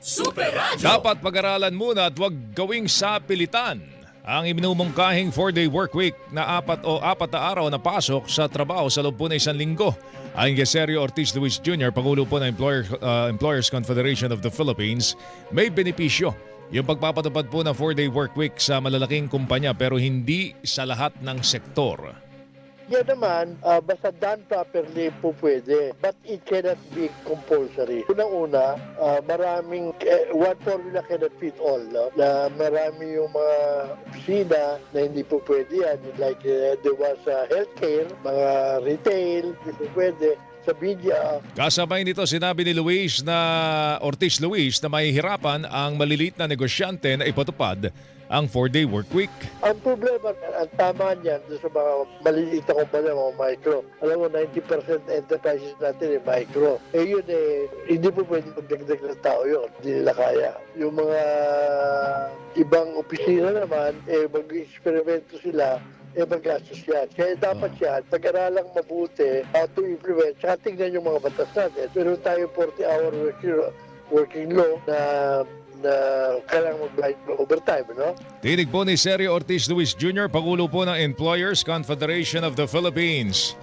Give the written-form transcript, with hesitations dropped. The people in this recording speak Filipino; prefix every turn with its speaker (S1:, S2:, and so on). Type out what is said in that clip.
S1: Super Radio.
S2: Dapat pag-aralan muna at huwag gawing sapilitan ang iminumungkahing 4-day work week na apat na araw na pasok sa trabaho sa loob po na isang linggo. Ayon kay Sergio Ortiz Luis Jr., Pangulo po ng Employers Confederation of the Philippines, may benepisyo yung pagpapatupad po ng 4-day work week sa malalaking kumpanya pero hindi sa lahat ng sektor.
S3: Yan naman, basta done properly po pwede. But it cannot be compulsory. Unang-una, maraming, one formula cannot fit all. No? Na marami yung mga opisina na hindi po pwede yan. Like there was healthcare, mga retail, hindi po pwede. Sa media.
S2: Kasabay nito, sinabi ni Ortiz Luis na mahihirapan ang maliliit na negosyante na ipatupad ang 4-day work week.
S3: Ang problema, ang tama niyan sa mga maliliit na kumpanya, mga micro. Alam mo, 90% enterprises natin micro. Yun hindi po pwede magdagdag ng tao yun. Hindi nila kaya. Yung mga ibang opisina naman, mag-experimento sila, magastos yan. Kaya dapat yan, pag-aralang mabuti how to implement, tsaka tingnan yung mga batas natin. Pero tayo 40-hour working law na kailangan mag-bayad ng overtime, no?
S2: Tinig po ni Sergio Ortiz Luis Jr., Pangulo po ng Employers Confederation of the Philippines.